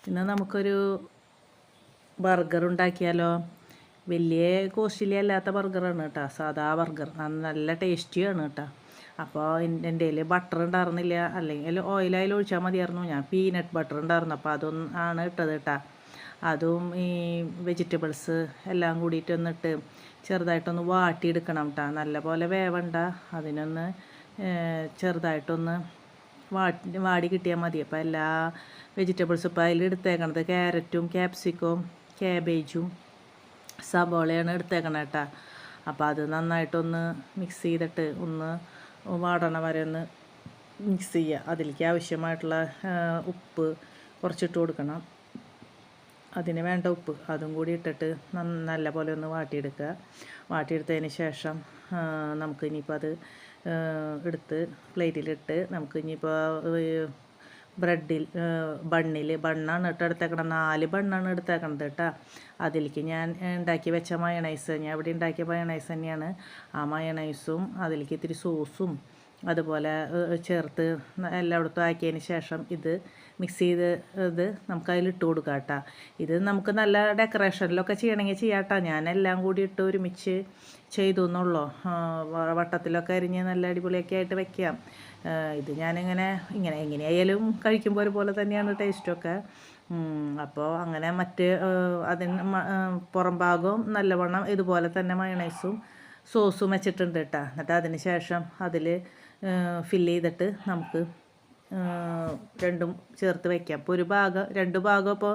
ഇന്ന് നമുക്കൊരു ബർഗർ ഉണ്ടാക്കിയാലോ. വലിയ കോസ്റ്റ്ലി അല്ലാത്ത ബർഗറാണ് കേട്ടോ, സാധാ ബർഗർ. നല്ല ടേസ്റ്റിയാണ് കേട്ടോ. അപ്പോൾ എൻ്റെ കയ്യിൽ ബട്ടർ ഉണ്ടായിരുന്നില്ല, അല്ലെങ്കിൽ ഓയിലായാലും ഒഴിച്ചാൽ മതിയായിരുന്നു. ഞാൻ പീനട്ട് ബട്ടർ ഉണ്ടായിരുന്നു, അപ്പോൾ അതൊന്നും ആണ് ഇട്ടത് കേട്ടോ. അതും ഈ വെജിറ്റബിൾസ് എല്ലാം കൂടിയിട്ടൊന്നിട്ട് ചെറുതായിട്ടൊന്ന് വാട്ടിയെടുക്കണം കേട്ടോ. നല്ല പോലെ വേവണ്ട, അതിനൊന്ന് ചെറുതായിട്ടൊന്ന് വാടി കിട്ടിയാൽ മതി. അപ്പോൾ എല്ലാ വെജിറ്റബിൾസും ഇപ്പോൾ അതിൽ എടുത്തേക്കണത് ക്യാരറ്റും ക്യാപ്സിക്കവും ക്യാബേജും സബോളയാണ് എടുത്തേക്കണത് കേട്ടോ. അപ്പോൾ അത് നന്നായിട്ടൊന്ന് മിക്സ് ചെയ്തിട്ട് ഒന്ന് വാടണ വരെ ഒന്ന് മിക്സ് ചെയ്യുക. അതിലേക്ക് ആവശ്യമായിട്ടുള്ള ഉപ്പ് കുറച്ചിട്ട് കൊടുക്കണം. അതിന് വേണ്ട ഉപ്പ് അതും കൂടി ഇട്ടിട്ട് നല്ല പോലെ ഒന്ന് വാട്ടിയെടുക്കുക. വാട്ടിയെടുത്തതിന് ശേഷം നമുക്ക് ഇനിയിപ്പോൾ അത് എടുത്ത് പ്ലേറ്റിലിട്ട് നമുക്ക് ഇനിയിപ്പോൾ ബണ്ണാണ് എടുത്തേക്കണം. 4 ബണ്ണാണ് എടുത്തേക്കണത് കേട്ടോ. അതിലേക്ക് ഞാൻ ഉണ്ടാക്കി വെച്ച മയണൈസ്, ഞാൻ ഇവിടെ ഉണ്ടാക്കിയ മയണൈസ് തന്നെയാണ്. ആ മയണൈസും അതിലേക്ക് ഇത്തിരി സോസും അതുപോലെ ചേർത്ത് എല്ലായിടത്തും ആക്കിയതിന് ശേഷം ഇത് മിക്സ് ചെയ്ത് ഇത് നമുക്ക് അതിലിട്ട് കൊടുക്കാം കേട്ടോ. ഇത് നമുക്ക് നല്ല ഡെക്കറേഷനിലൊക്കെ ചെയ്യണമെങ്കിൽ ചെയ്യാം കേട്ടോ. ഞാനെല്ലാം കൂടി ഇട്ട് ഒരുമിച്ച് ചെയ്തു എന്നുള്ളൂ. വട്ടത്തിലൊക്കെ അരിഞ്ഞ് നല്ല അടിപൊളിയൊക്കെ ആയിട്ട് വെക്കാം. ഇത് ഞാനിങ്ങനെ എങ്ങനെയായാലും കഴിക്കുമ്പോൾ ഒരുപോലെ തന്നെയാണ് ടേസ്റ്റൊക്കെ. അപ്പോൾ അങ്ങനെ അതിന് പുറം ഭാഗവും നല്ലവണ്ണം ഇതുപോലെ തന്നെ മയണൈസും സോസും വെച്ചിട്ടുണ്ട് കേട്ടോ. എന്നിട്ട് അതിന് ശേഷം അതിൽ ഫില്ല് ചെയ്തിട്ട് നമുക്ക് രണ്ടും ചേർത്ത് വയ്ക്കാം. അപ്പോൾ രണ്ട് ഭാഗം ഇപ്പോൾ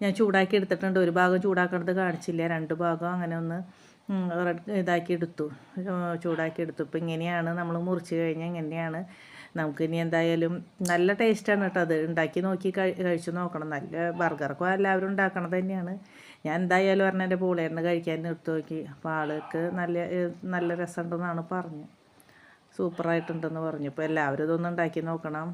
ഞാൻ ചൂടാക്കി എടുത്തിട്ടുണ്ട്. ഒരു ഭാഗം ചൂടാക്കണത് കാണിച്ചില്ല. 2 ഭാഗം അങ്ങനെ ഒന്ന് ചൂടാക്കി എടുത്തു. ഇപ്പോൾ ഇങ്ങനെയാണ് നമ്മൾ മുറിച്ച് കഴിഞ്ഞാൽ ഇങ്ങനെയാണ്. നമുക്കിനി എന്തായാലും നല്ല ടേസ്റ്റാണ് കേട്ടോ. അത് ഉണ്ടാക്കി നോക്കി കഴിച്ച് നോക്കണം. നല്ല ബർഗറൊക്കെ എല്ലാവരും ഉണ്ടാക്കണത് തന്നെയാണ്. ഞാൻ എന്തായാലും പറഞ്ഞാൽ എൻ്റെ പൂളേന്ന് കഴിക്കാൻ എടുത്തു നോക്കി. അപ്പോൾ ആൾക്ക് നല്ല രസമുണ്ടെന്നാണ് പറഞ്ഞു. സൂപ്പറായിട്ടുണ്ടെന്ന് പറഞ്ഞു. ഇപ്പോൾ എല്ലാവരും ഇതൊന്നും ഉണ്ടാക്കി നോക്കണം.